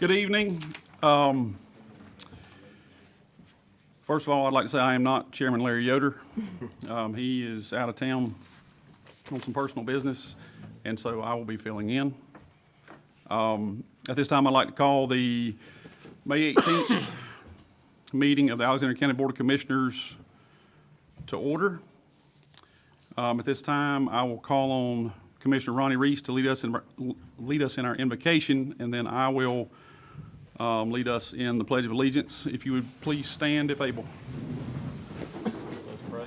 Good evening. First of all, I'd like to say I am not Chairman Larry Yoder. He is out of town on some personal business, and so I will be filling in. At this time, I'd like to call the May 18th meeting of the Alexander County Board of Commissioners to order. At this time, I will call on Commissioner Ronnie Reese to lead us in our invocation, and then I will lead us in the Pledge of Allegiance. If you would please stand if able. Let's pray.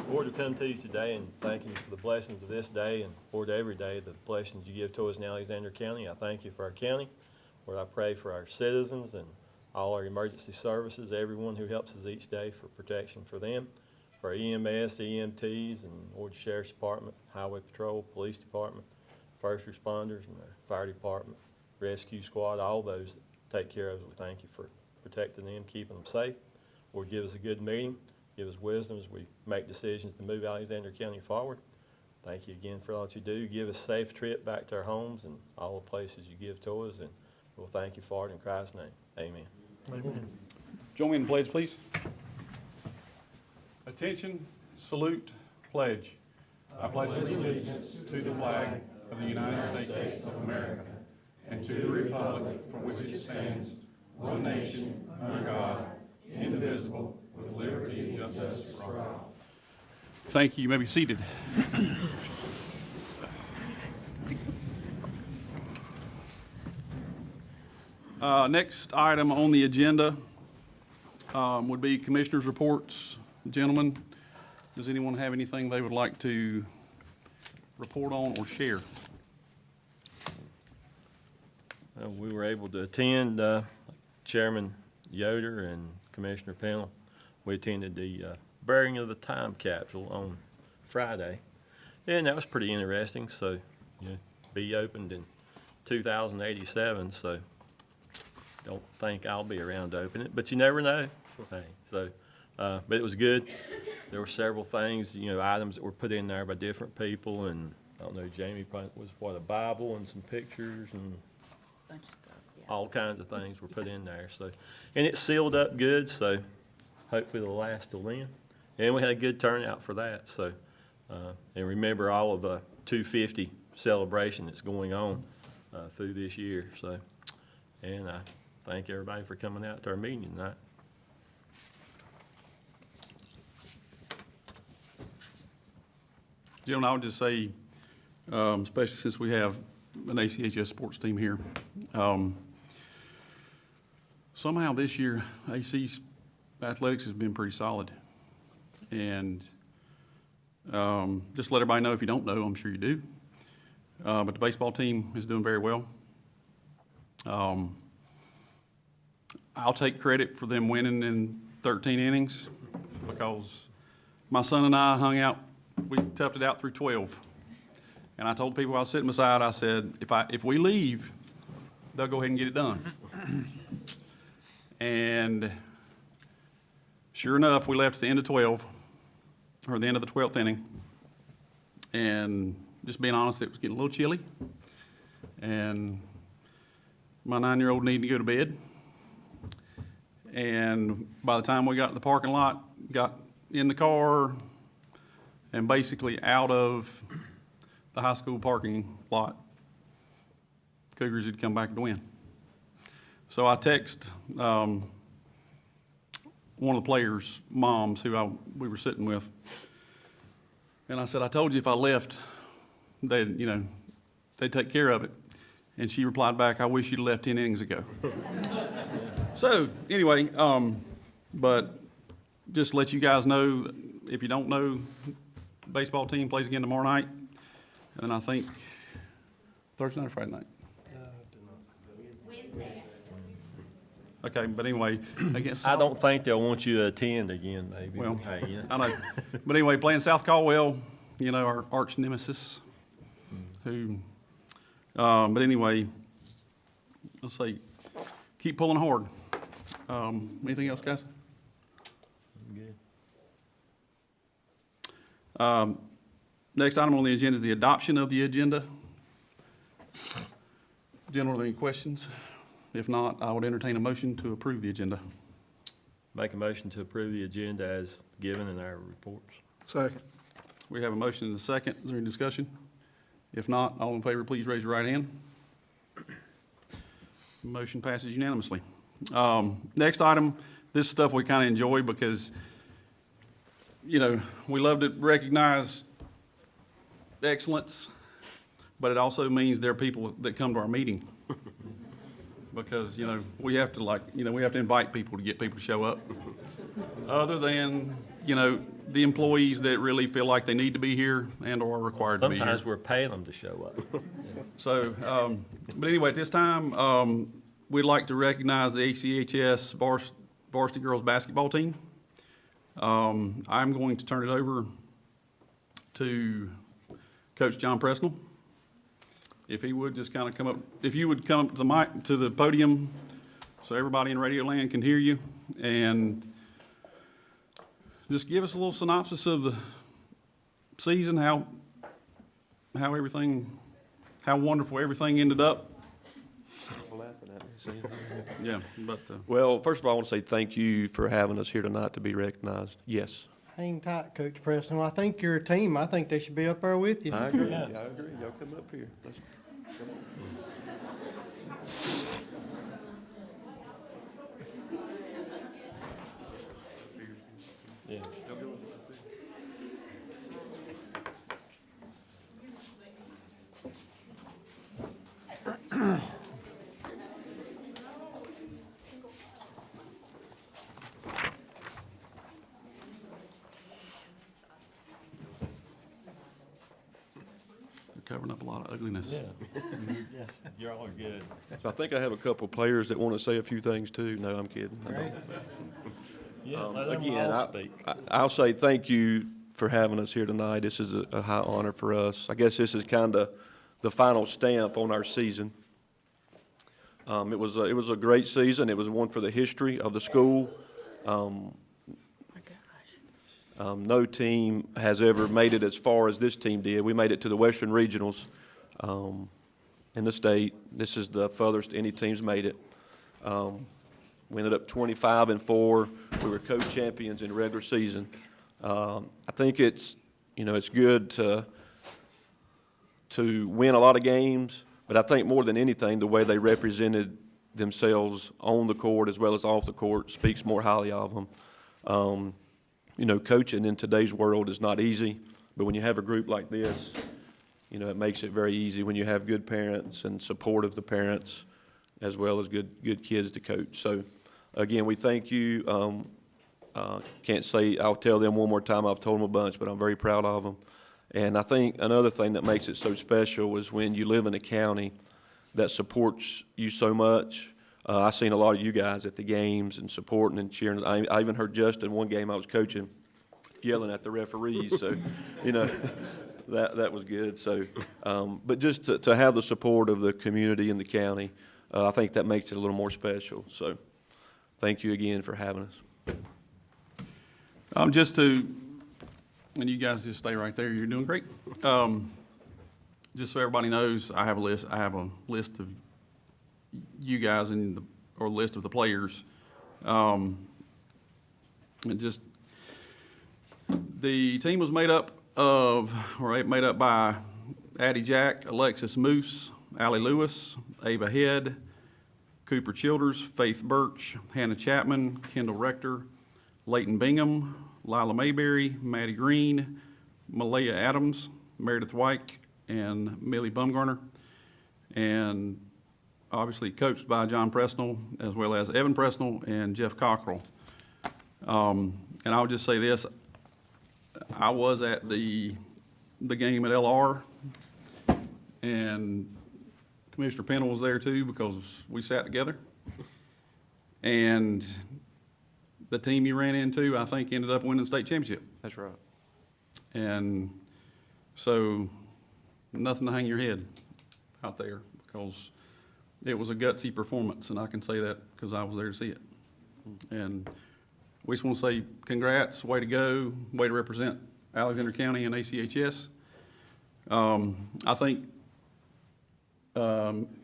Lord, we come to you today and thank you for the blessings of this day and, Lord, every day, the blessings you give to us in Alexander County. I thank you for our county. Lord, I pray for our citizens and all our emergency services, everyone who helps us each day for protection for them, for our EMS, EMTs, and Lord, Sheriff's Department, Highway Patrol, Police Department, first responders, and our fire department, rescue squad, all those that take care of us. We thank you for protecting them, keeping them safe. Lord, give us a good meeting. Give us wisdom as we make decisions to move Alexander County forward. Thank you again for all that you do. Give us a safe trip back to our homes and all the places you give to us, and we'll thank you for it in Christ's name. Amen. Amen. Join me in the pledge, please. Attention, salute, pledge. I pledge allegiance to the flag of the United States of America and to the republic for which it stands, one nation, under God, indivisible, with liberty and justice for all. Thank you. You may be seated. Next item on the agenda would be commissioners' reports. Gentlemen, does anyone have anything they would like to report on or share? We were able to attend, Chairman Yoder and Commissioner Pennell. We attended the burying of the time capsule on Friday, and that was pretty interesting. So, be opened in 2087, so don't think I'll be around to open it, but you never know. Hey, so, but it was good. There were several things, items that were put in there by different people, and I don't know, Jamie probably was a Bible and some pictures and Bunch of stuff, yeah. all kinds of things were put in there. So, and it sealed up good, so hopefully it'll last till then. And we had a good turnout for that. So, and remember all of the 250 celebration that's going on through this year. So, and I thank everybody for coming out to our meeting tonight. Gentlemen, I would just say, especially since we have an ACHS sports team here, somehow this year AC's athletics has been pretty solid. And just let everybody know, if you don't know, I'm sure you do, but the baseball team is doing very well. I'll take credit for them winning in 13 innings because my son and I hung out. We toughed it out through 12. And I told the people I was sitting beside, I said, if we leave, they'll go ahead and get it done. And sure enough, we left at the end of 12, or the end of the 12th inning. And just being honest, it was getting a little chilly. And my 9-year-old needed to go to bed. And by the time we got to the parking lot, got in the car, and basically out of the high school parking lot, Cougars had come back to win. So I text one of the players' moms who we were sitting with, and I said, I told you if I left, they'd take care of it. And she replied back, I wish you'd left 10 innings ago. So anyway, but just to let you guys know, if you don't know, baseball team plays again tomorrow night, and then I think Thursday night or Friday night? Wednesday. Okay, but anyway, against I don't think they'll want you to attend again, maybe. Well, Hey, I know. But anyway, playing South Caldwell, our arch nemesis, who, but anyway, let's see, keep pulling hard. Anything else, guys? Good. Next item on the agenda is the adoption of the agenda. Gentlemen, any questions? If not, I would entertain a motion to approve the agenda. Make a motion to approve the agenda as given in our reports. Second. We have a motion and a second. Is there any discussion? If not, all in favor, please raise your right hand. Motion passes unanimously. Next item, this stuff we kind of enjoy because, you know, we love to recognize excellence, but it also means there are people that come to our meeting. Because, you know, we have to invite people to get people to show up. Other than, you know, the employees that really feel like they need to be here and or are required to be here. Sometimes we're paying them to show up. So, but anyway, at this time, we'd like to recognize the ACHS varsity girls basketball team. I'm going to turn it over to Coach John Presnell. If he would just kind of come up, if you would come up to the mic, to the podium, so everybody in Radio Land can hear you, and just give us a little synopsis of the season, how wonderful everything ended up. Yeah, but, Well, first of all, I want to say thank you for having us here tonight to be recognized. Yes. Hang tight, Coach Preston. Well, I think your team, I think they should be up there with you. I agree. Yeah. I agree. Y'all come up here. Yeah. they're covering up a lot of ugliness. Yeah. Yes, y'all are good. So I think I have a couple of players that want to say a few things too. No, I'm kidding. I don't. Great. Yeah, let them Again, all speak. I'll say thank you for having us here tonight. This is a high honor for us. I guess this is kind of the final stamp on our season. It was a great season. It was one for the history of the school. Oh my gosh. No team has ever made it as far as this team did. We made it to the Western Regionals in the state. This is the furthest any team's made it. We ended up 25-4. We were co-champions in regular season. I think it's good to win a lot of games, but I think more than anything, the way they represented themselves on the court as well as off the court speaks more highly of them. Coaching in today's world is not easy, but when you have a group like this, it makes it very easy when you have good parents and support of the parents as well as good kids to coach. So, again, we thank you. Can't say, I'll tell them one more time, I've told them a bunch, but I'm very proud of them. And I think another thing that makes it so special is when you live in a county that supports you so much. I've seen a lot of you guys at the games and supporting and cheering. I even heard Justin one game I was coaching yelling at the referees, so, that was good. So, but just to have the support of the community and the county, I think that makes it a little more special. So thank you again for having us. And you guys just stay right there, you're doing great. Just so everybody knows, I have a list of you guys or a list of the players. The team was made up by Addie Jack, Alexis Moose, Allie Lewis, Ava Head, Cooper Childers, Faith Birch, Hannah Chapman, Kendall Rector, Leighton Bingham, Lila Mayberry, Maddie Green, Malaya Adams, Meredith White, and Millie Bumgarner. And obviously coached by John Presnell, as well as Evan Presnell and Jeff Cockrell. And I'll just say this, I was at the game at LR, and Commissioner Pennell was there too, because we sat together. And the team you ran into, I think, ended up winning the state championship. That's right. And so, nothing to hang your head out there, because it was a gutsy performance, and I can say that because I was there to see it. And we just want to say congrats, way to go, way to represent Alexander County and ACHS. I think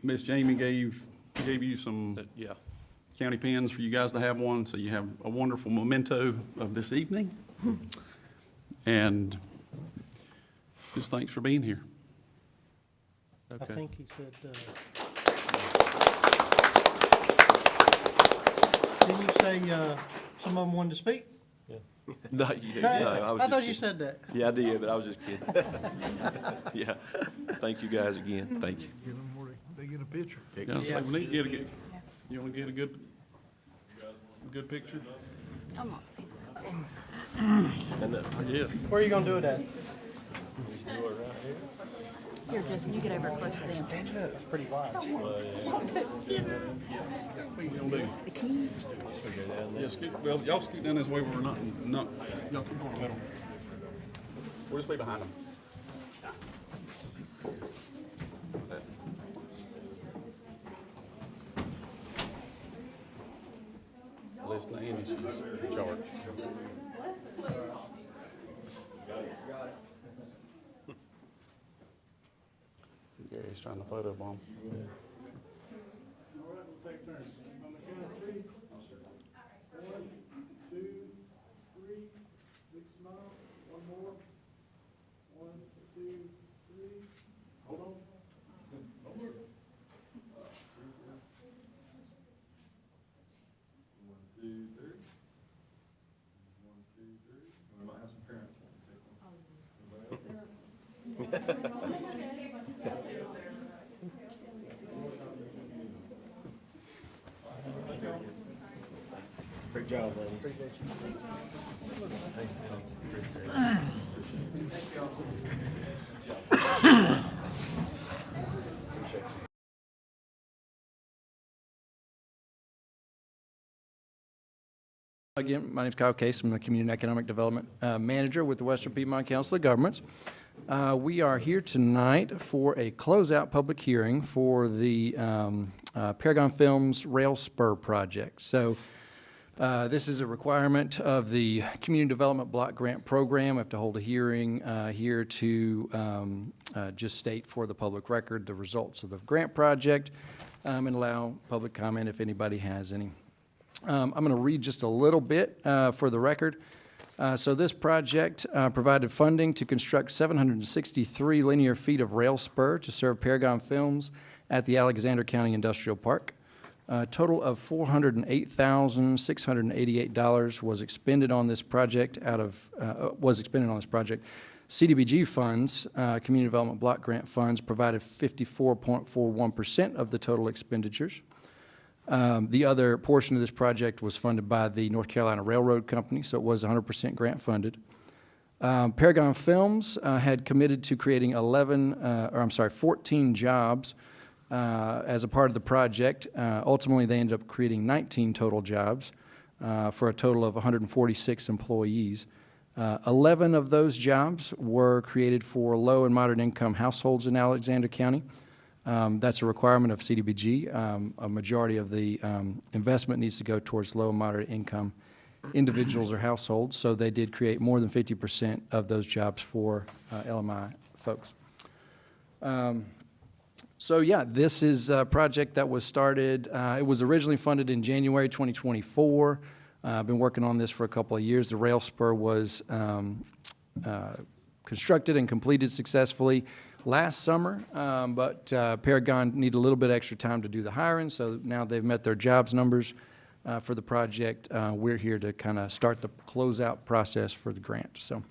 Miss Jamie gave gave you some Yeah. county pins for you guys to have one, so you have a wonderful memento of this evening. And just thanks for being here. I Okay. think he said, didn't you say, some of them wanted to speak? No, I I thought you said that. Yeah, I did, but I was just kidding. Yeah. Thank you guys again. Thank you. Give them where they get a picture. Yeah, so we need to get a good, you wanna get a good picture? Almost. Yes. Where are you gonna do it at? Here, Justin, you get over close to them. That's pretty wide. The keys? Yeah, scoot, well, y'all scoot down this way where we're not, y'all keep on the middle. We'll just be behind them. Listen to Andy, she's in charge. Gary's trying to photo bomb. Great job, ladies. Again, my name is Kyle Case. I'm the Community and Economic Development Manager with the Western Piedmont Council of Governments. We are here tonight for a closeout public hearing for the Paragon Films Rail Spur project. So this is a requirement of the Community Development Block Grant Program. We have to hold a hearing here to just state for the public record the results of the grant project and allow public comment if anybody has any. I'm going to read just a little bit for the record. So this project provided funding to construct 763 linear feet of rail spur to serve Paragon Films at the Alexander County Industrial Park. A total of $408,688 was expended on this project CDBG funds, Community Development Block Grant funds, provided 54.41% of the total expenditures. The other portion of this project was funded by the North Carolina Railroad Company, so it was 100% grant funded. Paragon Films had committed to creating 14 jobs as a part of the project. Ultimately, they ended up creating 19 total jobs for a total of 146 employees. 11 of those jobs were created for low and moderate income households in Alexander County. That's a requirement of CDBG. A majority of the investment needs to go towards low and moderate income individuals or households, so they did create more than 50% of those jobs for LMI folks. So yeah, this is a project that was started, it was originally funded in January 2024. I've been working on this for a couple of years. The rail spur was constructed and completed successfully last summer, but Paragon needed a little bit extra time to do the hiring, so now they've met their jobs numbers for the project. We're here to kind of start the closeout process for the grant. So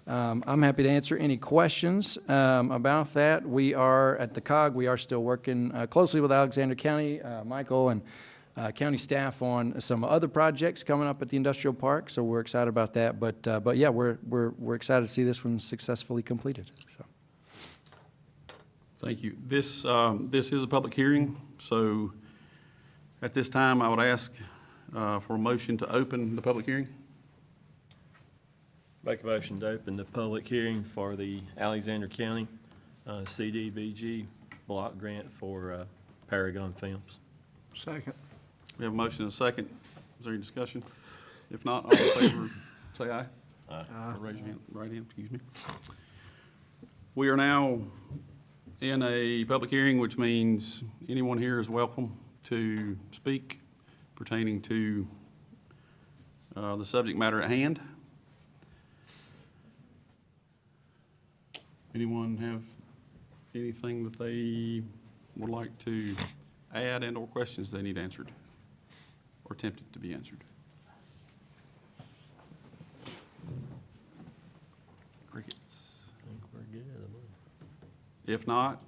I'm happy to answer any questions about that. We are at the COG. We are still working closely with Alexander County, Michael, and county staff on some other projects coming up at the industrial park. So we're excited about that. But yeah, we're excited to see this one successfully completed. So. Thank you. This is a public hearing, so at this time, I would ask for a motion to open the public hearing. Make a motion to open the public hearing for the Alexander County CDBG block grant for Paragon Films. Second. We have a motion and a second. Is there any discussion? If not, all in favor, say aye. Aye. Or raise your hand, right hand, excuse me. We are now in a public hearing, which means anyone here is welcome to speak pertaining to the subject matter at hand? Anyone have anything that they would like to add and/or questions they need answered or attempted to be answered? Crickets. I think we're good. If not,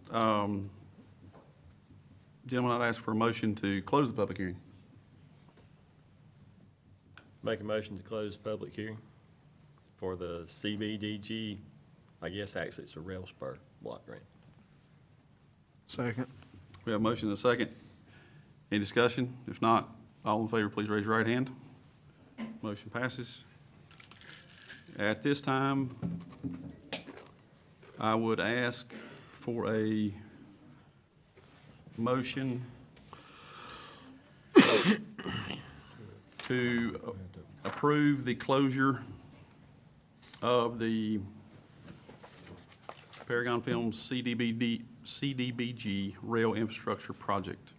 gentlemen, I'd ask for a motion to close the public hearing. Make a motion to close public hearing for the CBDG, I guess actually it's a rail spur block grant. Second. We have a motion and a second. Any discussion? If not, all in favor, please raise your right hand. Motion passes. At this time, I would ask for a motion to approve the closure of the Paragon Films CDBG Rail Infrastructure Project.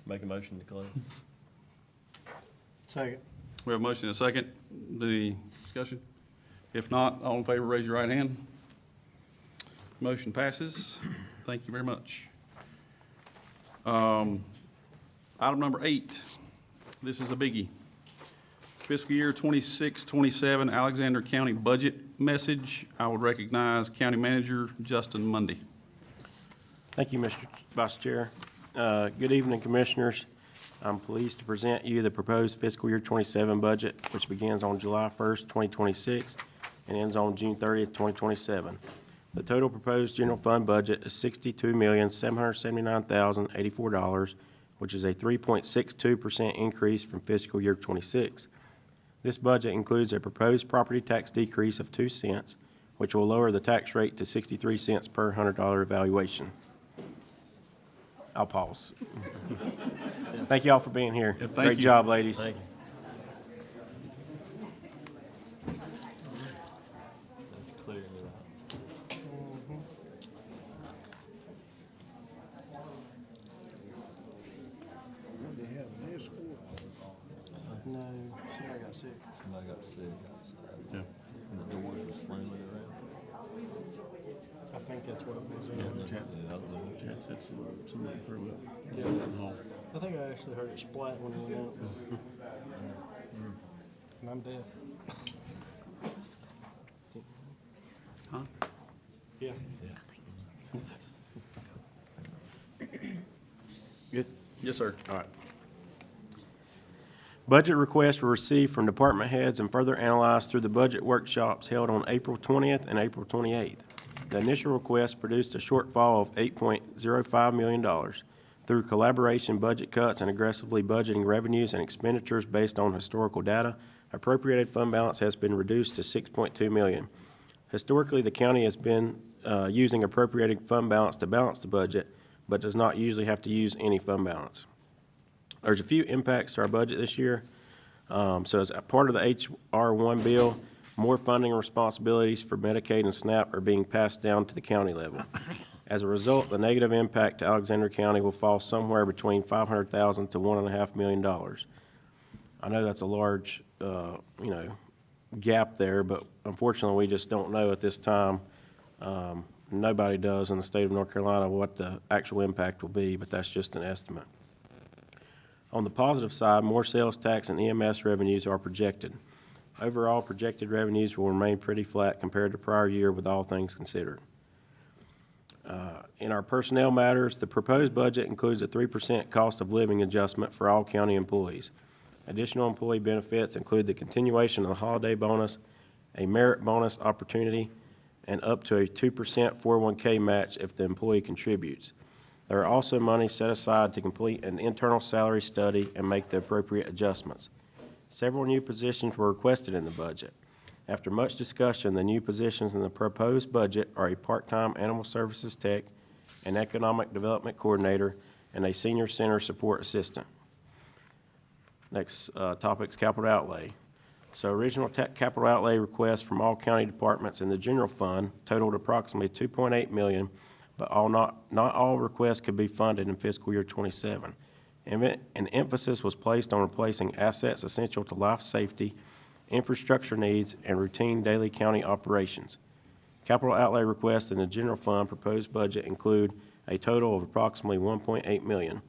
Make a motion to close. Second. We have a motion and a second. The discussion? If not, all in favor, raise your right hand. Motion passes. Thank you very much. Item number 8. This is a biggie. Fiscal year 26-27 Alexander County budget message. I would recognize County Manager Justin Mundy. Thank you, Mr. Vice Chair. Good evening, Commissioners. I'm pleased to present you the proposed fiscal year 27 budget, which begins on July 1st, 2026, and ends on June 30th, 2027. The total proposed general fund budget is $62,779,084, which is a 3.62% increase from fiscal year 26. This budget includes a proposed property tax decrease of 2 cents, which will lower the tax rate to 63 cents per $100 evaluation. I'll pause. Thank you all for being here. Yeah, thank Great you. job, ladies. Thank you. That's clear. What they have in this school? No, somebody got sick. Somebody got sick outside. Yeah. And the doors were slamming around. I think that's what it was. Chad said somebody threw up. I think I actually heard it splat when it went out. And I'm deaf. Huh? Yeah. Good. Yes, sir. All right. Budget requests were received from department heads and further analyzed through the budget workshops held on April 20th and April 28th. The initial request produced a shortfall of $8.05 million. Through collaboration, budget cuts, and aggressively budgeting revenues and expenditures based on historical data, appropriated fund balance has been reduced to $6.2 million. Historically, the county has been using appropriated fund balance to balance the budget, but does not usually have to use any fund balance. There's a few impacts to our budget this year. So as a part of the HR1 bill, more funding responsibilities for Medicaid and SNAP are being passed down to the county level. As a result, the negative impact to Alexander County will fall somewhere between $500,000 to $1.5 million. I know that's a large, gap there, but unfortunately, we just don't know at this time. Nobody does in the state of North Carolina what the actual impact will be, but that's just an estimate. On the positive side, more sales tax and EMS revenues are projected. Overall, projected revenues will remain pretty flat compared to prior year with all things considered. In our personnel matters, the proposed budget includes a 3% cost of living adjustment for all county employees. Additional employee benefits include the continuation of the holiday bonus, a merit bonus opportunity, and up to a 2% 401k match if the employee contributes. There are also monies set aside to complete an internal salary study and make the appropriate adjustments. Several new positions were requested in the budget. After much discussion, the new positions in the proposed budget are a part-time animal services tech, an economic development coordinator, and a senior center support assistant. Next topic is capital outlay. So original capital outlay requests from all county departments in the general fund totaled approximately $2.8 million, but not all requests could be funded in fiscal year '27. An emphasis was placed on replacing assets essential to life safety, infrastructure needs, and routine daily county operations. Capital outlay requests in the general fund proposed budget include a total of approximately $1.8 million.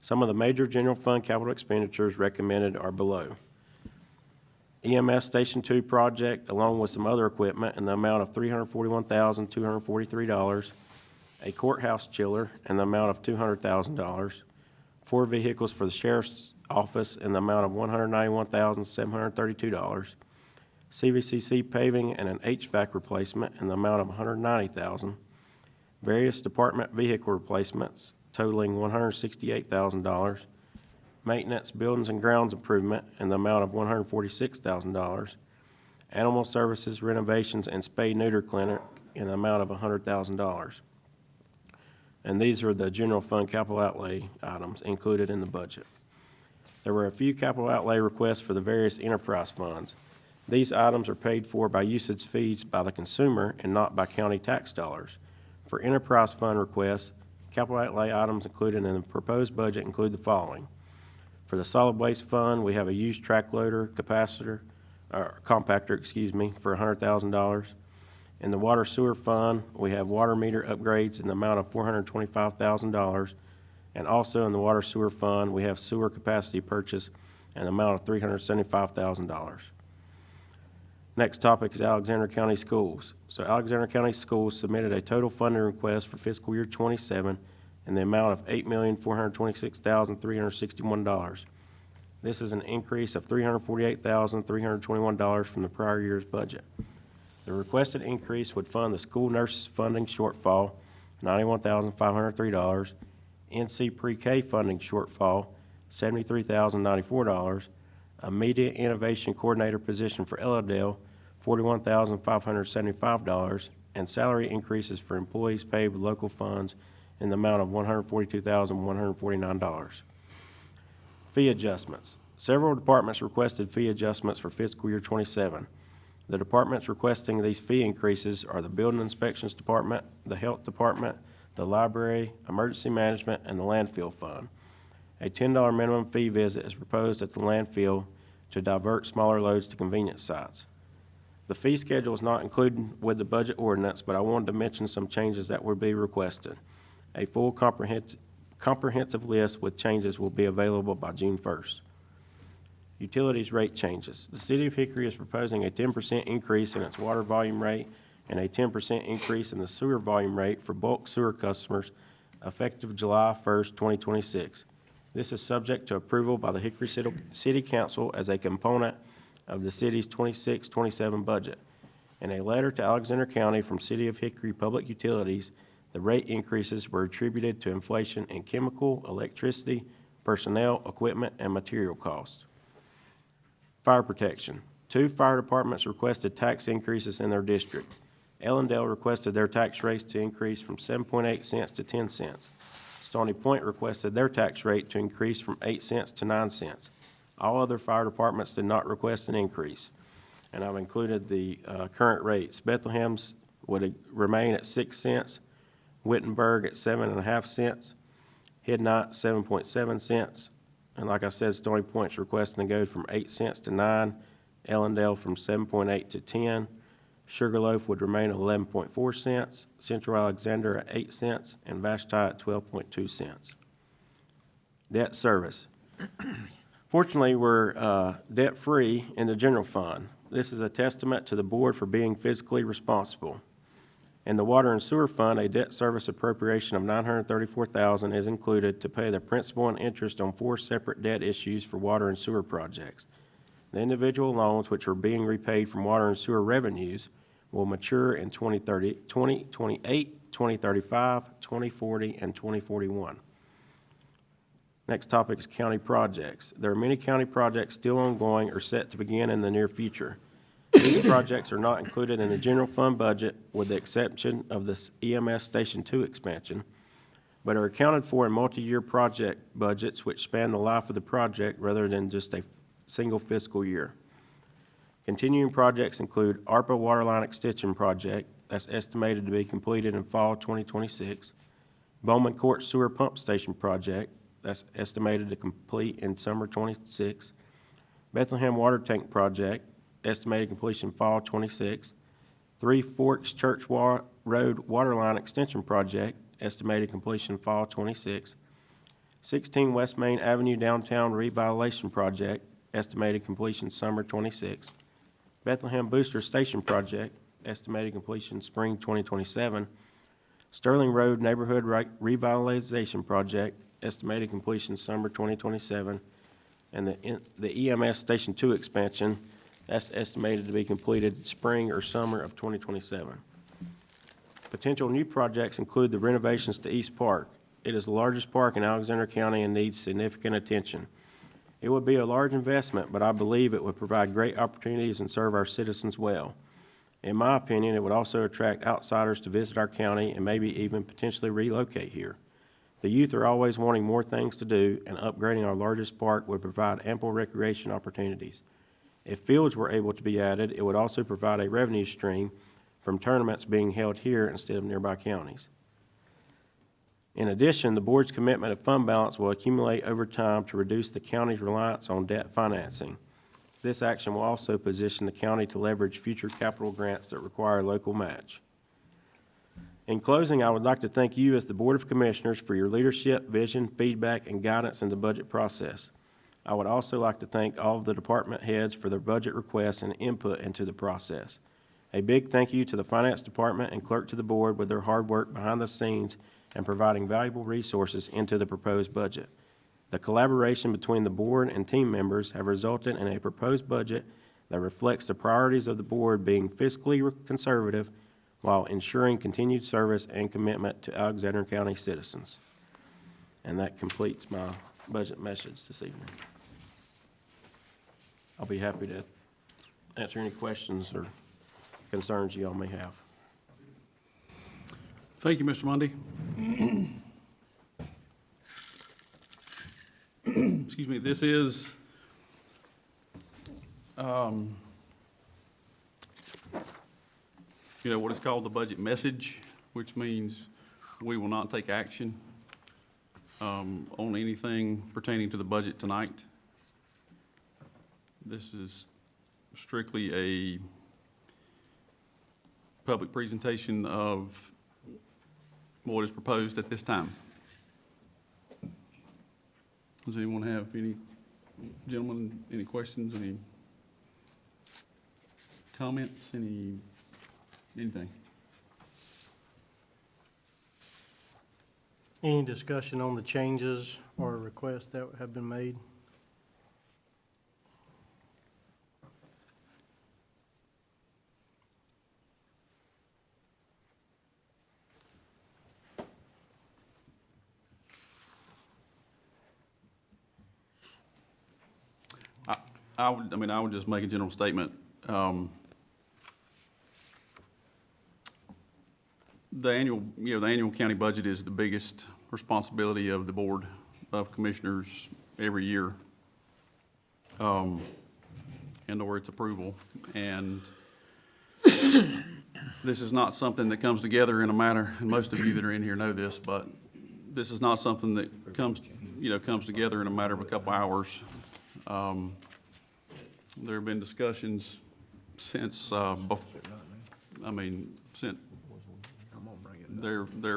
Some of the major general fund capital expenditures recommended are below. EMS Station 2 project, along with some other equipment in the amount of $341,243, a courthouse chiller in the amount of $200,000, 4 vehicles for the sheriff's office in the amount of $191,732, CVCC paving and an HVAC replacement in the amount of $190,000, various department vehicle replacements totaling $168,000, maintenance, buildings and grounds improvement in the amount of $146,000, animal services renovations and spay-neuter clinic in the amount of $100,000. And these are the general fund capital outlay items included in the budget. There were a few capital outlay requests for the various enterprise funds. These items are paid for by usage fees by the consumer and not by county tax dollars. For enterprise fund requests, capital outlay items included in the proposed budget include the following. For the solid waste fund, we have a used track loader compactor, for $100,000. In the water sewer fund, we have water meter upgrades in the amount of $425,000. And also in the water sewer fund, we have sewer capacity purchase in the amount of $375,000. Next topic is Alexander County Schools. So Alexander County Schools submitted a total funding request for fiscal year '27 in the amount of $8,426,361. This is an increase of $348,321 from the prior year's budget. The requested increase would fund the school nurses funding shortfall, $91,503, NC pre-K funding shortfall, $73,094, a media innovation coordinator position for Elladale, $41,575, and salary increases for employees paid with local funds in the amount of $142,149. Fee adjustments. Several departments requested fee adjustments for fiscal year '27. The departments requesting these fee increases are the Building Inspections Department, the Health Department, the Library, Emergency Management, and the Landfill Fund. A $10 minimum fee visit is proposed at the landfill to divert smaller loads to convenience sites. The fee schedule is not included with the budget ordinance, but I wanted to mention some changes that will be requested. A full comprehensive list with changes will be available by June 1st. Utilities rate changes. The City of Hickory is proposing a 10% increase in its water volume rate and a 10% increase in the sewer volume rate for bulk sewer customers effective July 1st, 2026. This is subject to approval by the Hickory City Council as a component of the city's 26-27 budget. In a letter to Alexander County from City of Hickory Public Utilities, the rate increases were attributed to inflation in chemical, electricity, personnel, equipment, and material costs. Fire protection. 2 fire departments requested tax increases in their district. Ellendale requested their tax rates to increase from 7.8 cents to 10 cents. Stony Point requested their tax rate to increase from 8 cents to 9 cents. All other fire departments did not request an increase, and I've included the current rates. Bethlehem's would remain at 6 cents, Wittenberg at 7.5 cents, Hidnot 7.7 cents, and like I said, Stony Point's requesting to go from 8 cents to 9, Ellendale from 7.8 to 10, Sugarloaf would remain at 11.4 cents, Central Alexander at 8 cents, and Vashti at 12.2 cents. Debt service. Fortunately, we're debt-free in the general fund. This is a testament to the board for being fiscally responsible. In the water and sewer fund, a debt service appropriation of $934,000 is included to pay the principal and interest on 4 separate debt issues for water and sewer projects. The individual loans, which are being repaid from water and sewer revenues, will mature in 2028, 2035, 2040, and 2041. Next topic is county projects. There are many county projects still ongoing or set to begin in the near future. These projects are not included in the general fund budget with the exception of the EMS Station 2 expansion, but are accounted for in multi-year project budgets which span the life of the project rather than just a single fiscal year. Continuing projects include ARPA Waterline Extension Project, that's estimated to be completed in fall 2026. Bowman Court Sewer Pump Station Project, that's estimated to complete in summer '26. Bethlehem Water Tank Project, estimated completion fall '26. Three Forks Church Road Waterline Extension Project, estimated completion fall '26. 16 West Main Avenue Downtown Revitalization Project, estimated completion summer '26. Bethlehem Booster Station Project, estimated completion spring 2027. Sterling Road Neighborhood Revitalization Project, estimated completion summer 2027. And the EMS Station 2 expansion, that's estimated to be completed spring or summer of 2027. Potential new projects include the renovations to East Park. It is the largest park in Alexander County and needs significant attention. It would be a large investment, but I believe it would provide great opportunities and serve our citizens well. In my opinion, it would also attract outsiders to visit our county and maybe even potentially relocate here. The youth are always wanting more things to do, and upgrading our largest park would provide ample recreation opportunities. If fields were able to be added, it would also provide a revenue stream from tournaments being held here instead of nearby counties. In addition, the board's commitment of fund balance will accumulate over time to reduce the county's reliance on debt financing. This action will also position the county to leverage future capital grants that require local match. In closing, I would like to thank you as the Board of Commissioners for your leadership, vision, feedback, and guidance in the budget process. I would also like to thank all of the department heads for their budget requests and input into the process. A big thank you to the Finance Department and Clerk to the Board with their hard work behind the scenes and providing valuable resources into the proposed budget. The collaboration between the board and team members have resulted in a proposed budget that reflects the priorities of the board being fiscally conservative while ensuring continued service and commitment to Alexander County citizens. And that completes my budget message this evening. I'll be happy to answer any questions or concerns you all may have. Thank you, Mr. Mundy. Excuse me, this is, what is called the budget message, which means we will not take action on anything pertaining to the budget tonight. This is strictly a public presentation of what is proposed at this time. Does anyone have gentlemen, any questions, any comments, anything? Any discussion on the changes or requests that have been made? I would just make a general statement. The annual county budget is the biggest responsibility of the Board of Commissioners every year, and or its approval. And this is not something that comes together in a matter, and most of you that are in here know this, but this is not something that comes together in a matter of a couple hours. There have been discussions since, there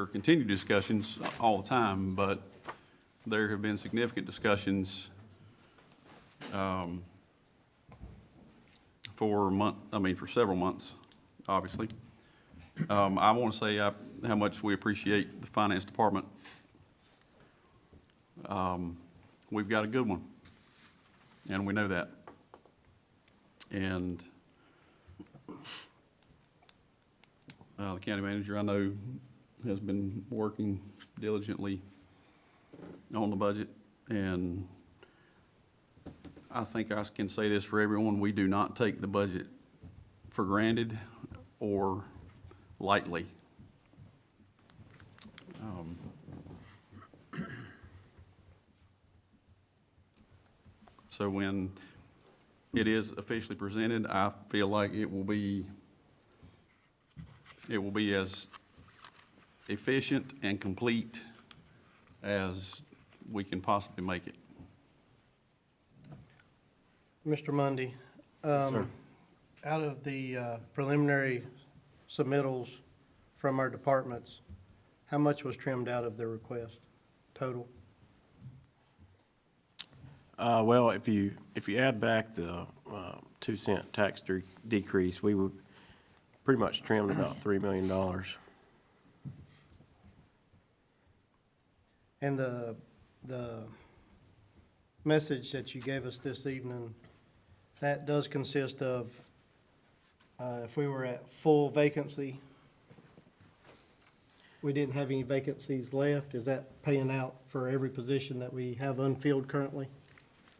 continue discussions all the time, but there have been significant discussions for several months, obviously. I want to say how much we appreciate the Finance Department. We've got a good one, and we know that. And the county manager, I know, has been working diligently on the budget, and I think I can say this for everyone: we do not take the budget for granted or lightly. So when it is officially presented, I feel like it will be it will be as efficient and complete as we can possibly make it. Mr. Mundy, out of the preliminary submittals from our departments, how much was trimmed out of their request total? Well, if you add back the 2-cent tax decrease, we would pretty much trimmed about $3 million. And the message that you gave us this evening, that does consist of, if we were at full vacancy, we didn't have any vacancies left, is that paying out for every position that we have unfilled currently?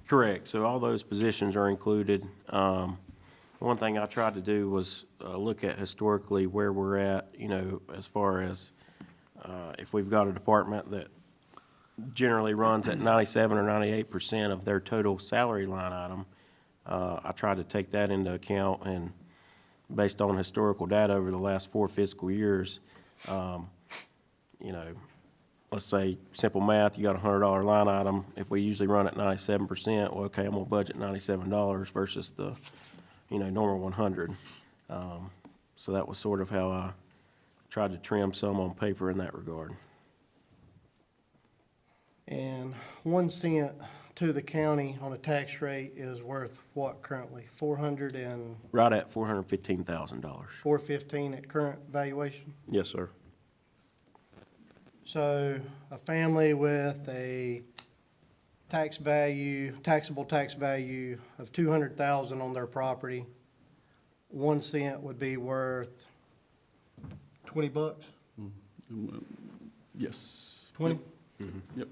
Correct. So all those positions are included. One thing I tried to do was look at historically where we're at, you know, as far as if we've got a department that generally runs at 97 or 98% of their total salary line item. I tried to take that into account, and based on historical data over the last 4 fiscal years, you know, let's say simple math, you got a $100 line item. If we usually run at 97%, well, okay, I'm gonna budget $97 versus the, you know, normal 100. So that was sort of how I tried to trim some on paper in that regard. And 1 cent to the county on a tax rate is worth what currently? 400 and Right at $415,000. 415 at current valuation? Yes, sir. So a family with a taxable tax value of 200,000 on their property, 1 cent would be worth 20 bucks? Yes. 20? Yep.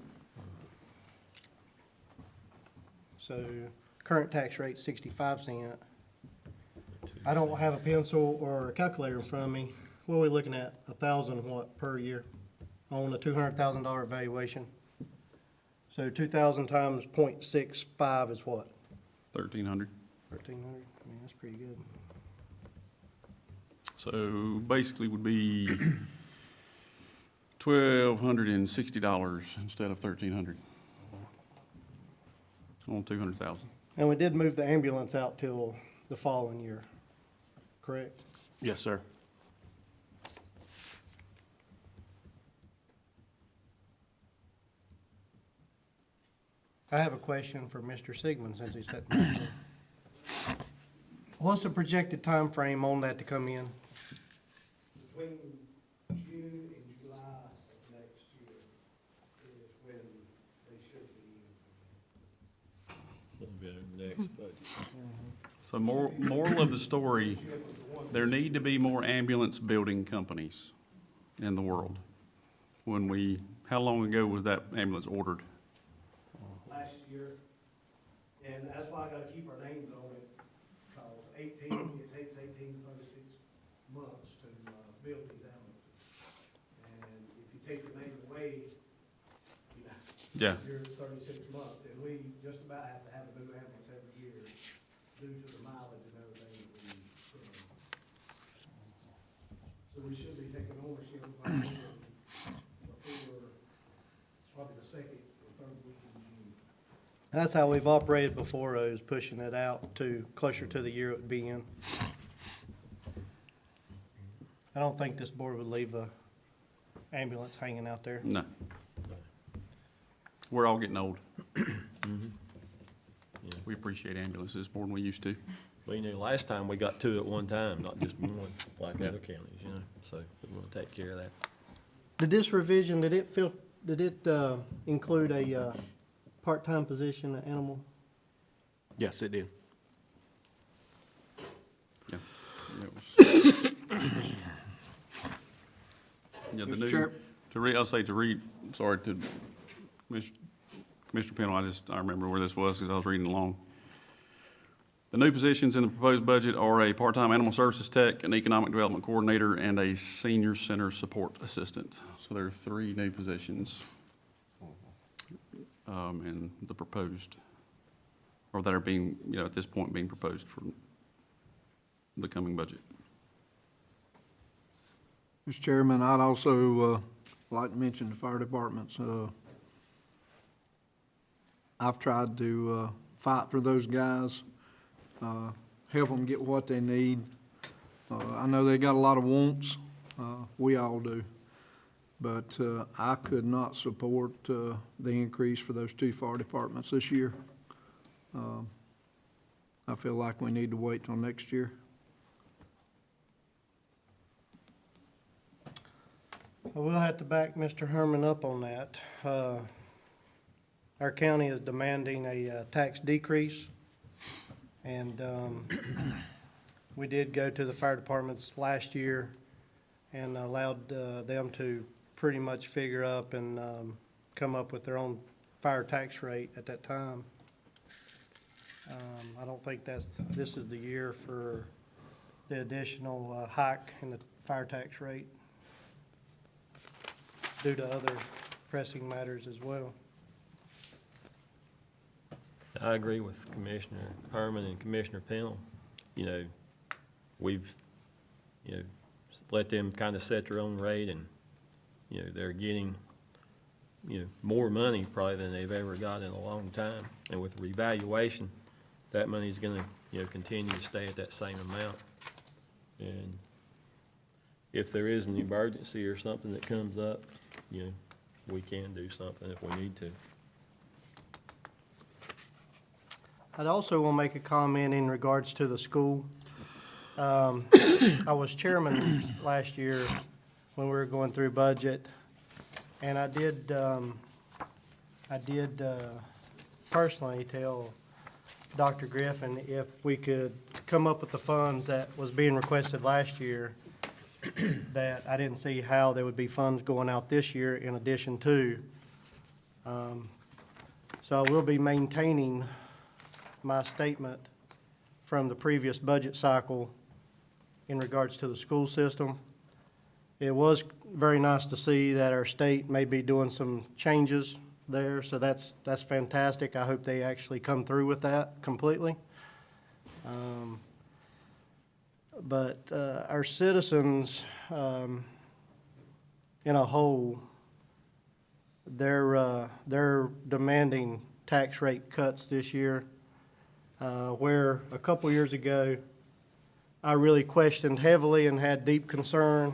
So current tax rate 65 cent. I don't have a pencil or a calculator in front of me. What are we looking at? 1,000 what per year on a $200,000 valuation? So 2,000 times 0.65 is what? 1,300. 1,300? I mean, that's pretty good. So basically would be $1,260 instead of $1,300 on 200,000. And we did move the ambulance out till the following year, correct? Yes, sir. I have a question for Mr. Sigmund since he's sitting back there. What's the projected time frame on that to come in? Between June and July of next year is when they should be in. That'll be our next budget. So moral of the story, there need to be more ambulance building companies in the world. How long ago was that ambulance ordered? Last year, and that's why I gotta keep our names on it, because it takes 18 to 36 months to build these ambulances. And if you take the name away, you know, Yeah. you're at 36 months, and we just about have to have a new ambulance every year due to the mileage and everything that we put on. So we should be taking ownership of our ambulance before, probably the second or third week in June. That's how we've operated before, is pushing it out to closer to the year it would be in. I don't think this board would leave a ambulance hanging out there. No. We're all getting old. We appreciate ambulances more than we used to. Well, you know, last time we got 2 at one time, not just one, like other counties, you know, so we want to take care of that. Did this revision, did it include a part-time position, an animal? Yes, it did. Yeah. Yeah, the new, to Commissioner Pennell, I remember where this was because I was reading along. The new positions in the proposed budget are a part-time animal services tech, an economic development coordinator, and a senior center support assistant. So there are 3 new positions in the proposed, or that are being, at this point, being proposed for the coming budget. Mr. Chairman, I'd also like to mention the fire departments. I've tried to fight for those guys, help them get what they need. I know they got a lot of wants, we all do. But I could not support the increase for those two fire departments this year. I feel like we need to wait till next year. I will have to back Mr. Herman up on that. Our county is demanding a tax decrease, and we did go to the fire departments last year and allowed them to pretty much figure up and come up with their own fire tax rate at that time. I don't think this is the year for the additional hike in the fire tax rate due to other pressing matters as well. I agree with Commissioner Herman and Commissioner Pennell. You know, we've, you know, let them kind of set their own rate, and, you know, they're getting, you know, more money probably than they've ever got in a long time. And with revaluation, that money's gonna, you know, continue to stay at that same amount. And if there is an emergency or something that comes up, you know, we can do something if we need to. I'd also want to make a comment in regards to the school. I was chairman last year when we were going through budget, and I did personally tell Dr. Griffin if we could come up with the funds that was being requested last year, that I didn't see how there would be funds going out this year in addition to. So I will be maintaining my statement from the previous budget cycle in regards to the school system. It was very nice to see that our state may be doing some changes there, so that's fantastic. I hope they actually come through with that completely. But our citizens in a whole, they're demanding tax rate cuts this year, where a couple years ago, I really questioned heavily and had deep concern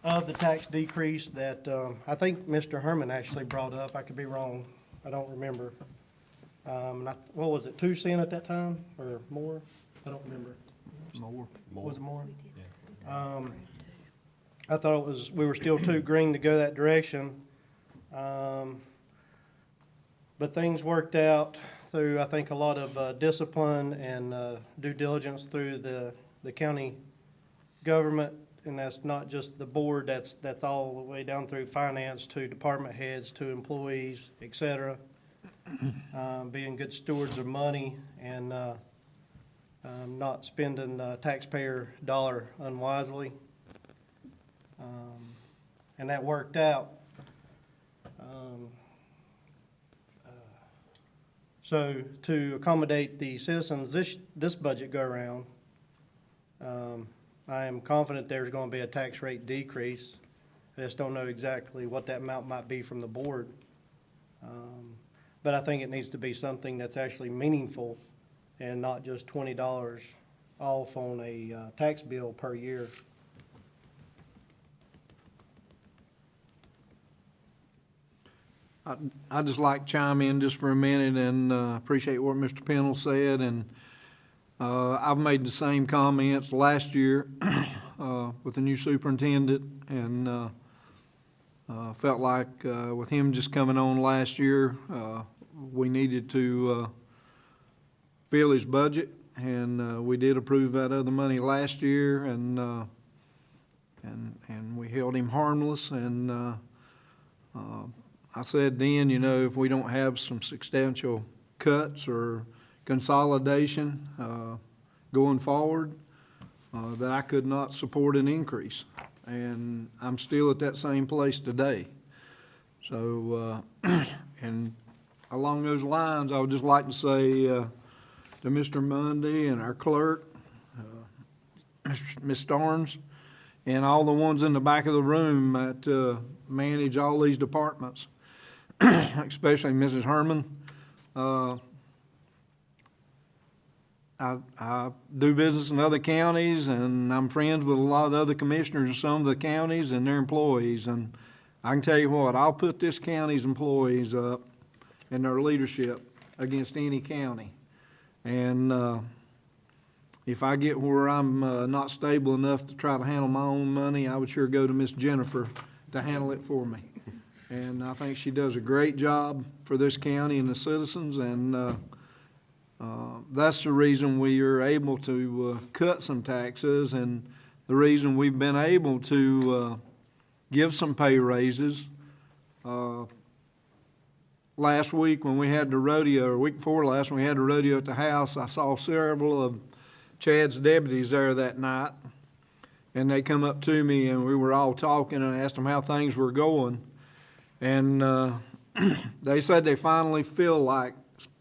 of the tax decrease that I think Mr. Herman actually brought up. I could be wrong. I don't remember. What was it, 2 cents at that time or more? I don't remember. More. Was it more? I thought we were still too green to go that direction. But things worked out through, I think, a lot of discipline and due diligence through the county government. And that's not just the board, that's all the way down through finance to department heads to employees, et cetera. Being good stewards of money and not spending taxpayer dollar unwisely. And that worked out. So to accommodate the citizens this budget go around, I am confident there's going to be a tax rate decrease. I just don't know exactly what that amount might be from the board. But I think it needs to be something that's actually meaningful and not just $20 off on a tax bill per year. I'd just like to chime in just for a minute and appreciate what Mr. Pennell said. And I've made the same comments last year with the new superintendent, and felt like with him just coming on last year, we needed to fill his budget, and we did approve that other money last year, and we held him harmless. And I said then, you know, if we don't have some substantial cuts or consolidation going forward, that I could not support an increase. And I'm still at that same place today. So, and along those lines, I would just like to say to Mr. Mundy and our clerk, Ms. Starnes, and all the ones in the back of the room that manage all these departments, especially Mrs. Herman. I do business in other counties, and I'm friends with a lot of the other commissioners of some of the counties and their employees. And I can tell you what, I'll put this county's employees up and their leadership against any county. And if I get where I'm not stable enough to try to handle my own money, I would sure go to Miss Jennifer to handle it for me. And I think she does a great job for this county and the citizens, and that's the reason we are able to cut some taxes, and the reason we've been able to give some pay raises. Last week when we had the rodeo, or week before last when we had the rodeo at the house, I saw several of Chad's deputies there that night, and they come up to me and we were all talking, and I asked them how things were going. And they said they finally feel like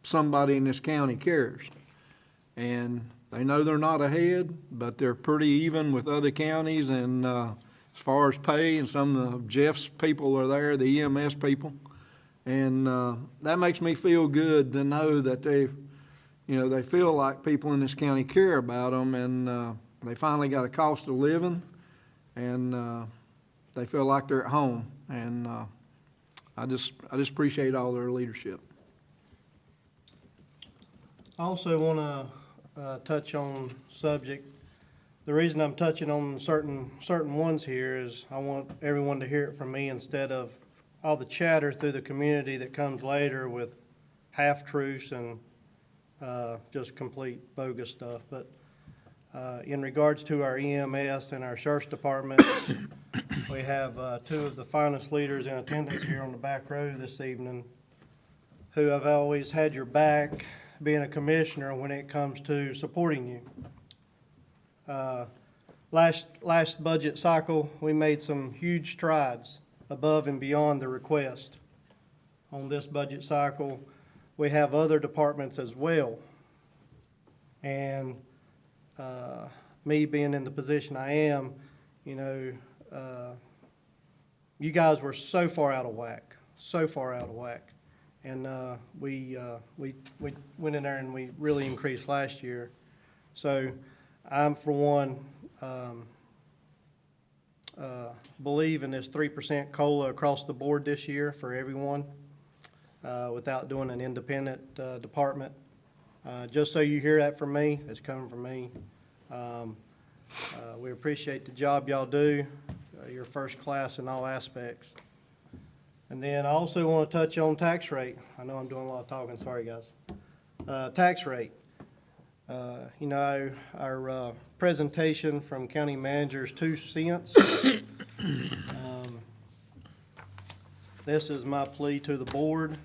somebody in this county cares. And they know they're not ahead, but they're pretty even with other counties. And as far as pay, and some of Jeff's people are there, the EMS people. And that makes me feel good to know that they feel like people in this county care about them, and they finally got a cost of living, and they feel like they're at home. And I just appreciate all their leadership. I also want to touch on subject. The reason I'm touching on certain ones here is I want everyone to hear it from me instead of all the chatter through the community that comes later with half-truths and just complete bogus stuff. But in regards to our EMS and our sheriff's department, we have two of the finest leaders in attendance here on the back row this evening who have always had your back being a commissioner when it comes to supporting you. Last budget cycle, we made some huge strides above and beyond the request. On this budget cycle, we have other departments as well. And me being in the position I am, you guys were so far out of whack. And we went in there and we really increased last year. So I'm, for one, believe in this 3% COLA across the board this year for everyone without doing an independent department. Just so you hear that from me, it's coming from me. We appreciate the job y'all do. You're first class in all aspects. And then I also want to touch on tax rate. I know I'm doing a lot of talking, sorry guys. Tax rate. Our presentation from county manager's 2 cents. This is my plea to the board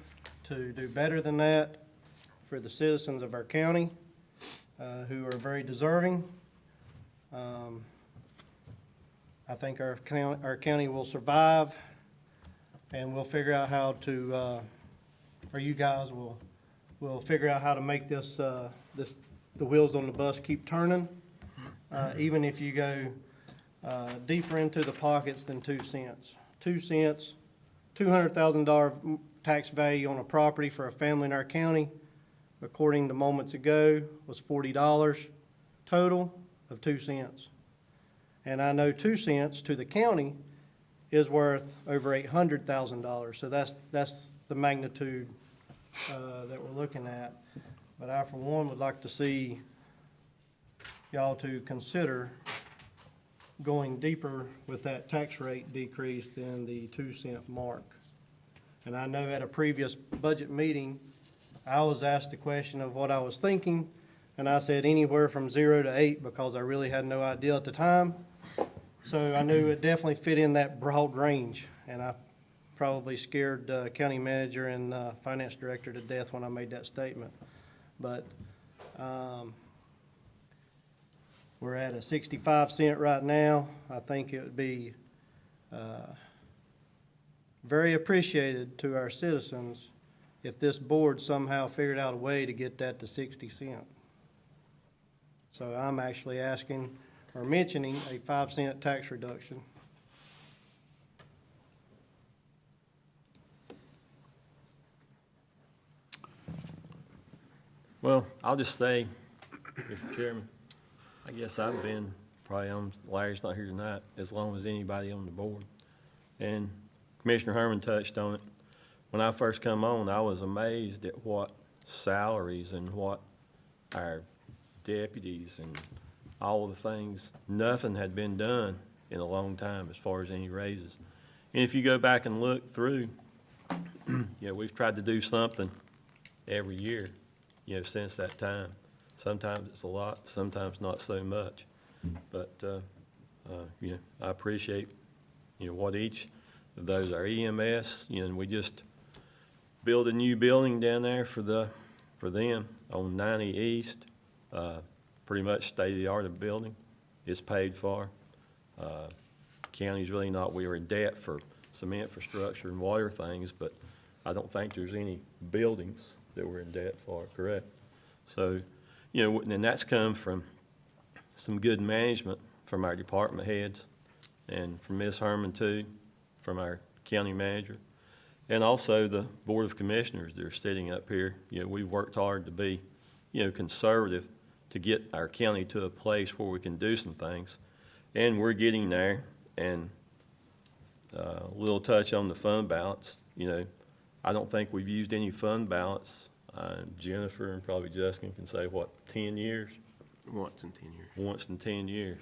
to do better than that for the citizens of our county who are very deserving. I think our county will survive, and we'll figure out how to, or you guys will figure out how to make this, the wheels on the bus keep turning, even if you go deeper into the pockets than 2 cents. 2 cents, $200,000 tax value on a property for a family in our county, according to moments ago, was $40 total of 2 cents. And I know 2 cents to the county is worth over $800,000. So that's the magnitude that we're looking at. But I, for one, would like to see y'all to consider going deeper with that tax rate decrease than the 2 cent mark. And I know at a previous budget meeting, I was asked the question of what I was thinking, and I said anywhere from 0 to 8 because I really had no idea at the time. So I knew it definitely fit in that broad range, and I probably scared county manager and finance director to death when I made that statement. But we're at a 65 cent right now. I think it would be very appreciated to our citizens if this board somehow figured out a way to get that to 60 cents. So I'm actually asking or mentioning a 5-cent tax reduction. Well, I'll just say, Mr. Chairman, I guess I've been, probably on, Larry's not here tonight, as long as anybody on the board. And Commissioner Herman touched on it. When I first come on, I was amazed at what salaries and what our deputies and all the things, nothing had been done in a long time as far as any raises. And if you go back and look through, we've tried to do something every year, since that time. Sometimes it's a lot, sometimes not so much. But, I appreciate, what each of those, our EMS, and we just built a new building down there for them on 90 East. Pretty much state-of-the-art building. It's paid for. County's really not, we were in debt for some infrastructure and water things, but I don't think there's any buildings that we're in debt for, correct? So, and that's come from some good management from our department heads and from Ms. Herman too, from our county manager, and also the Board of Commissioners that are sitting up here. We've worked hard to be, conservative to get our county to a place where we can do some things, and we're getting there. And a little touch on the fund balance, I don't think we've used any fund balance. Jennifer and probably Justin can say, what, 10 years? Once in 10 years. Once in 10 years.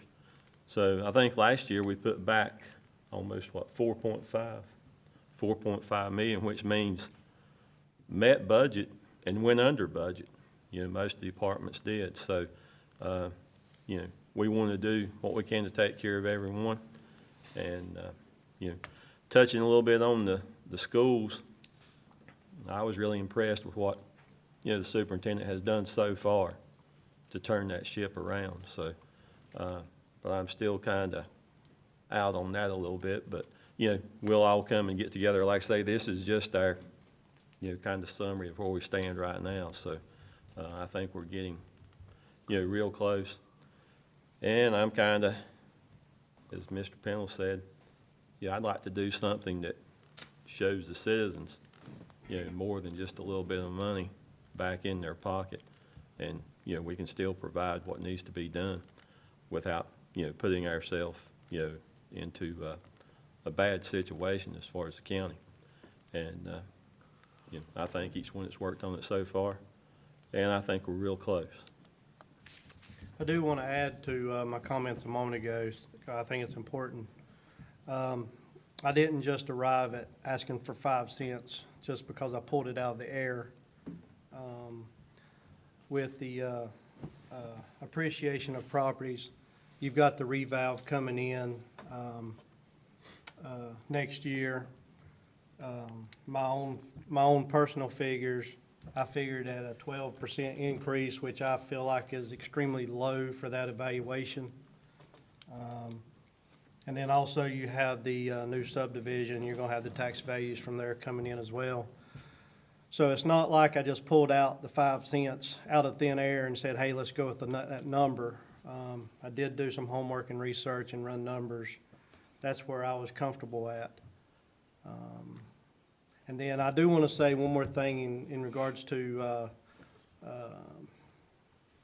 So I think last year we put back almost, what, 4.5 million, which means met budget and went under budget. Most of the departments did. So, we want to do what we can to take care of everyone. And, touching a little bit on the schools, I was really impressed with what, the superintendent has done so far to turn that ship around. So, but I'm still kind of out on that a little bit. But, we'll all come and get together. Like I say, this is just our, kind of summary of where we stand right now. So, I think we're getting, real close. And I'm kind of, as Mr. Pennell said, I'd like to do something that shows the citizens, more than just a little bit of money back in their pocket. And, we can still provide what needs to be done without, putting ourselves, into a bad situation as far as the county. And, I think each one that's worked on it so far, and I think we're real close. I do want to add to my comments a moment ago. I think it's important. I didn't just arrive at asking for 5 cents just because I pulled it out of the air. With the appreciation of properties, you've got the revalve coming in next year. My own personal figures, I figured at a 12% increase, which I feel like is extremely low for that evaluation. And then also you have the new subdivision. You're gonna have the tax values from there coming in as well. So it's not like I just pulled out the 5 cents out of thin air and said, hey, let's go with that number. I did do some homework and research and run numbers. That's where I was comfortable at. And then I do want to say one more thing in regards to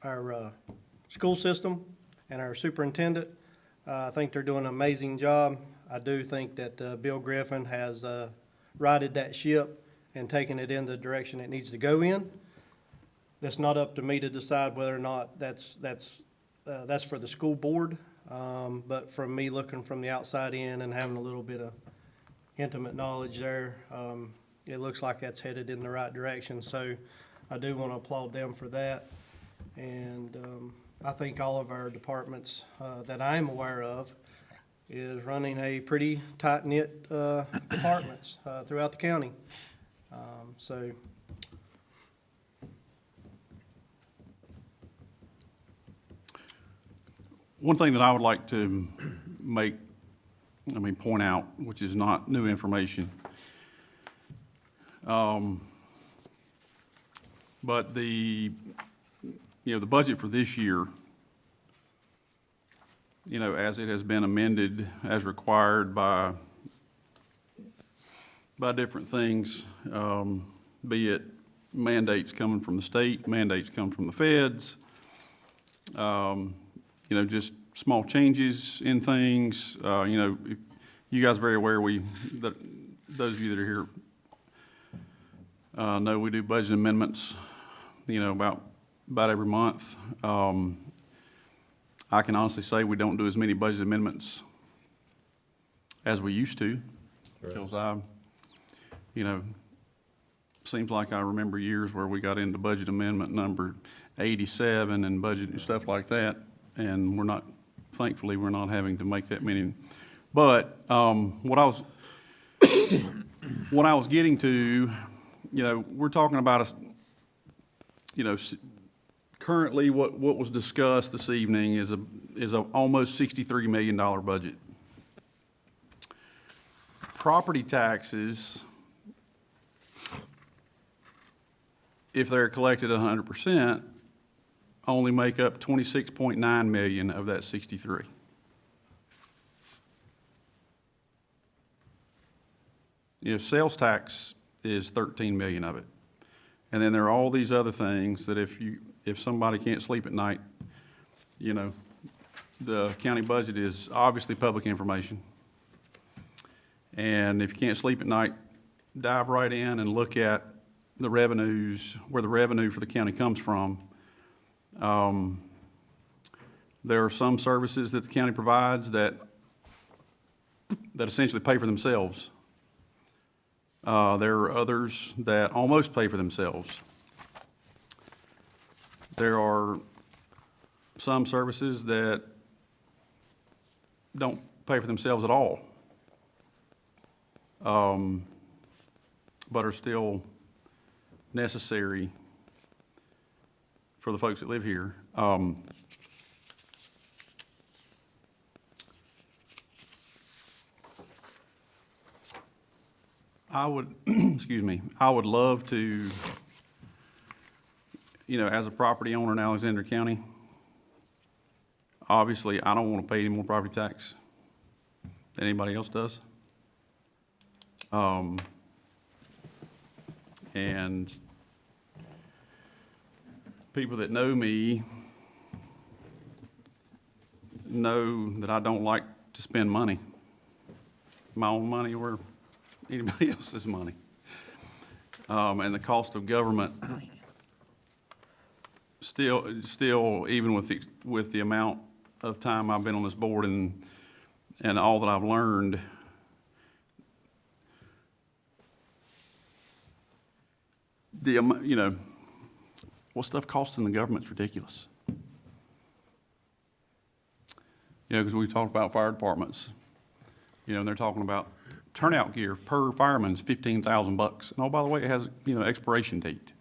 our school system and our superintendent. I think they're doing an amazing job. I do think that Bill Griffin has righted that ship and taken it in the direction it needs to go in. That's not up to me to decide whether or not that's for the school board. But from me looking from the outside in and having a little bit of intimate knowledge there, it looks like that's headed in the right direction. So I do want to applaud them for that. And I think all of our departments that I'm aware of is running a pretty tight-knit departments throughout the county. So one thing that I would like to point out, which is not new information, but the budget for this year you know, as it has been amended as required by different things, be it mandates coming from the state, mandates coming from the feds, you know, just small changes in things. You know, you guys are very aware, that those of you that are here know we do budget amendments, you know, about every month. I can honestly say we don't do as many budget amendments as we used to, because you know, seems like I remember years where we got into budget amendment number 87 and budget and stuff like that, and thankfully, we're not having to make that many. But what I was getting to, you know, we're talking about you know, currently what was discussed this evening is a almost $63 million budget. Property taxes, if they're collected 100%, only make up 26.9 million of that 63. You know, sales tax is 13 million of it. And then there are all these other things that if somebody can't sleep at night, you know, the county budget is obviously public information. And if you can't sleep at night, dive right in and look at the revenues, where the revenue for the county comes from. There are some services that the county provides that essentially pay for themselves. There are others that almost pay for themselves. There are some services that don't pay for themselves at all, but are still necessary for the folks that live here. I would, excuse me, I would love to, you know, as a property owner in Alexander County, obviously, I don't want to pay any more property tax than anybody else does. And people that know me know that I don't like to spend money, my own money or anybody else's money. And the cost of government still, even with the amount of time I've been on this board and all that I've learned, you know, what stuff costs in the government's ridiculous. You know, because we talk about fire departments, you know, and they're talking about turnout gear per fireman's $15,000. And oh, by the way, it has, you know, expiration date.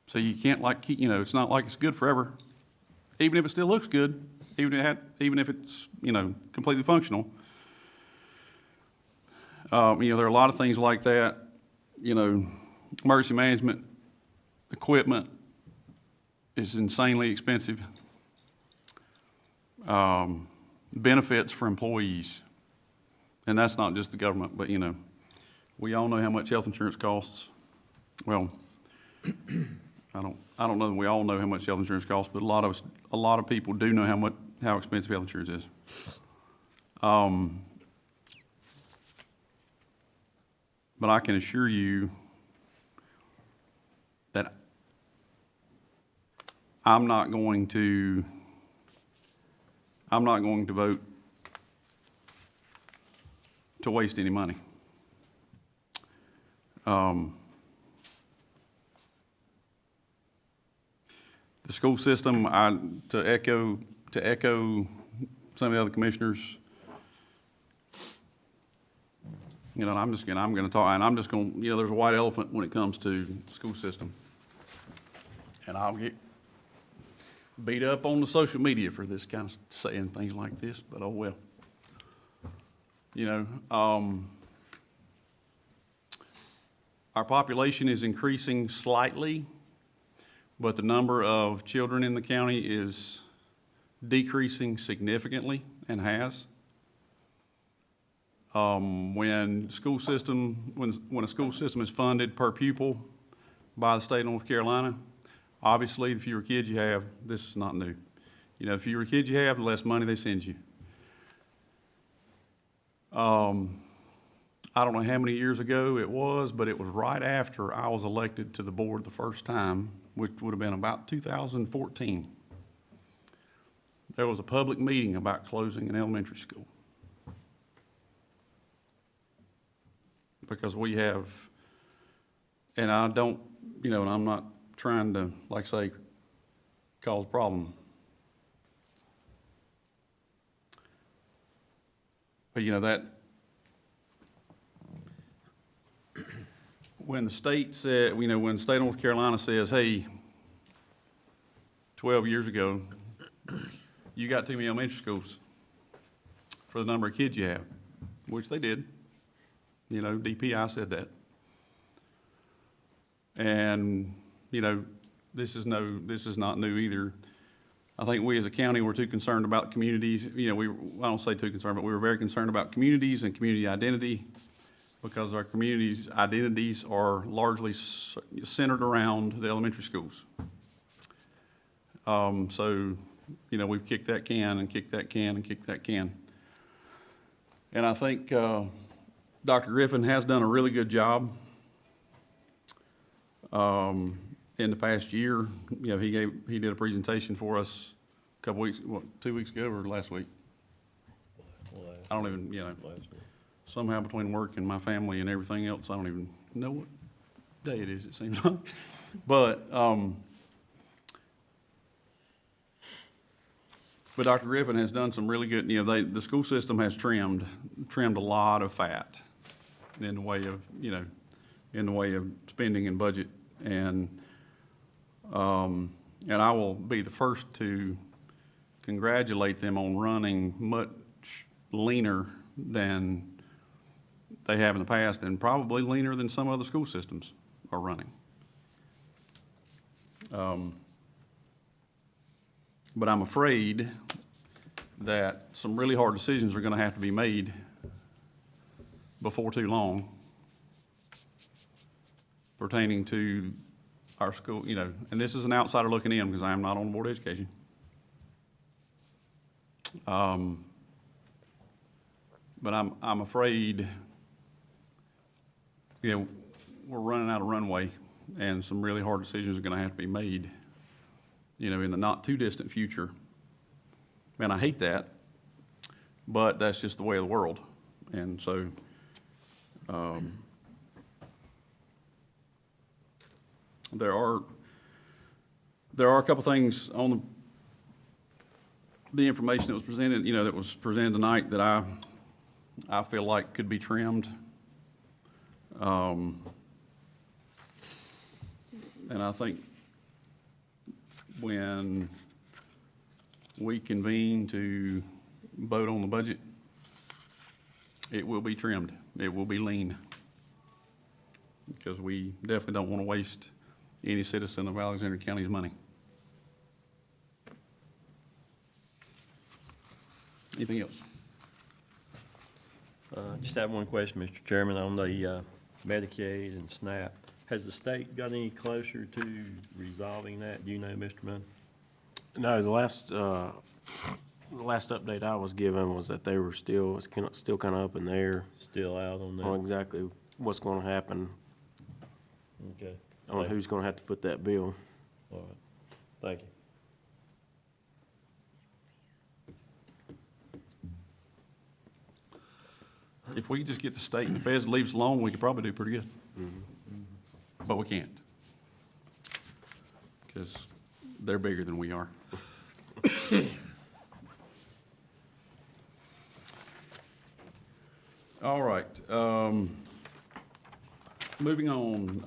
So you can't keep, you know, it's not like it's good forever. Even if it still looks good, even if it's, you know, completely functional. You know, there are a lot of things like that. You know, emergency management equipment is insanely expensive. Benefits for employees. And that's not just the government, but, you know, we all know how much health insurance costs. Well, I don't know that we all know how much health insurance costs, but a lot of people do know how expensive health insurance is. But I can assure you that I'm not going to vote to waste any money. The school system, to echo some of the other commissioners, you know, I'm going to talk, and I'm just going to, you know, there's a white elephant when it comes to the school system. And I'll get beat up on the social media for this kind of saying things like this, but oh well. You know, our population is increasing slightly, but the number of children in the county is decreasing significantly and has. When a school system is funded per pupil by the state of North Carolina, obviously, the fewer kids you have, this is not new. You know, the fewer kids you have, the less money they send you. I don't know how many years ago it was, but it was right after I was elected to the board the first time, which would have been about 2014. There was a public meeting about closing an elementary school. Because we have, and I don't, you know, and I'm not trying to, like say, cause a problem. But you know, that, when the state said, you know, when the state of North Carolina says, hey, 12 years ago, you got too many elementary schools for the number of kids you have, which they did. You know, DPI said that. And, you know, this is not new either. I think we as a county were too concerned about communities. You know, I don't say too concerned, but we were very concerned about communities and community identity, because our communities' identities are largely centered around the elementary schools. So, you know, we've kicked that can and kicked that can and kicked that can. And I think Dr. Griffin has done a really good job in the past year. You know, he did a presentation for us a couple weeks, 2 weeks ago or last week? I don't even, you know, somehow between work and my family and everything else, I don't even know what day it is, it seems like. But Dr. Griffin has done some really good, you know, the school system has trimmed a lot of fat in the way of, you know, in the way of spending and budget. And I will be the first to congratulate them on running much leaner than they have in the past, and probably leaner than some other school systems are running. But I'm afraid that some really hard decisions are going to have to be made before too long pertaining to our school, you know, and this is an outsider looking in because I am not on the Board of Education. But I'm afraid, you know, we're running out of runway, and some really hard decisions are going to have to be made, you know, in the not too distant future. And I hate that, but that's just the way of the world. And so, there are a couple things on the information that was presented, you know, that was presented tonight that I feel like could be trimmed. And I think when we convene to vote on the budget, it will be trimmed. It will be lean. Because we definitely don't want to waste any citizen of Alexander County's money. Anything else? Just have one question, Mr. Chairman, on the Medicaid and SNAP. Has the state got any closer to resolving that? Do you know, Mr. Munn? No, the last update I was given was that they were still kind of up in the air Still out on on that? exactly what's going to happen, Okay. on who's going to have to foot that bill. All right. Thank you. If we could just get the state and the feds to leave us alone, we could probably do pretty good. But we can't. Because they're bigger than we are. All right. Moving on.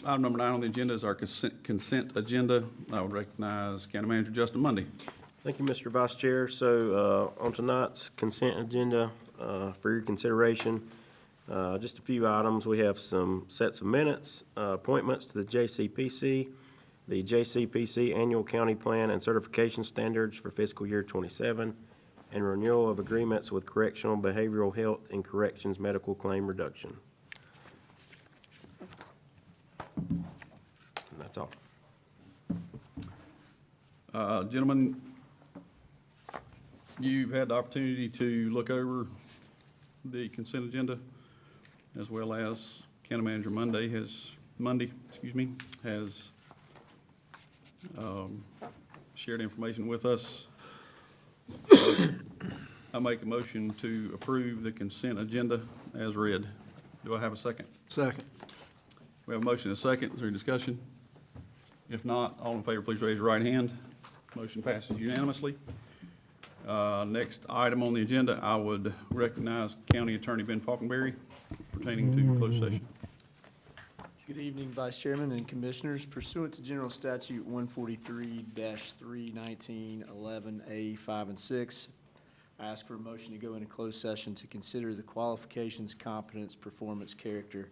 Item number 9 on the agenda is our consent agenda. I would recognize County Manager Justin Mundy. Thank you, Mr. Vice Chair. So on tonight's consent agenda, for your consideration, just a few items. We have some sets of minutes, appointments to the JCPC, the JCPC Annual County Plan and Certification Standards for fiscal year '27, and renewal of agreements with correctional behavioral health and corrections medical claim reduction. And that's all. Gentlemen, you've had the opportunity to look over the consent agenda, as well as County Manager Monday has shared information with us. I make a motion to approve the consent agenda as read. Do I have a second? Second. We have a motion and a second. Is there any discussion? If not, all in favor, please raise your right hand. Motion passes unanimously. Next item on the agenda, I would recognize County Attorney Ben Falconberry pertaining to closed session. Good evening, Vice Chairman and Commissioners. Pursuant to General Statute 143-319-11A 5 and 6, I ask for a motion to go into closed session to consider the qualifications, competence, performance, character,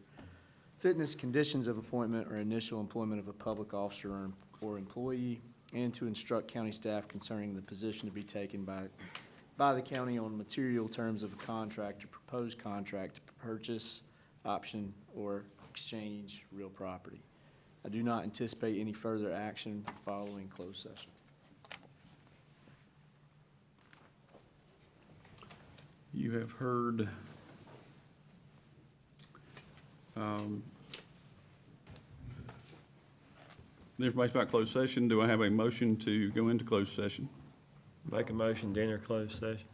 fitness, conditions of appointment, or initial employment of a public officer or employee, and to instruct county staff concerning the position to be taken by the county on material terms of a contract or proposed contract to purchase, option, or exchange real property. I do not anticipate any further action following closed session. You have heard the information about closed session. Do I have a motion to go into closed session? Make a motion to enter closed session.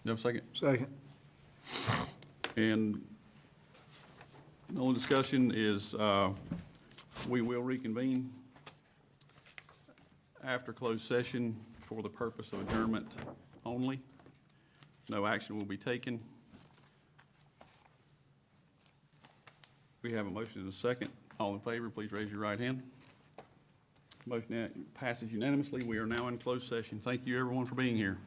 Do I have a second? Second. And the only discussion is, we will reconvene after closed session for the purpose of adjournment only. No action will be taken. We have a motion and a second. All in favor, please raise your right hand. Motion passes unanimously. We are now in closed session. Thank you, everyone, for being here.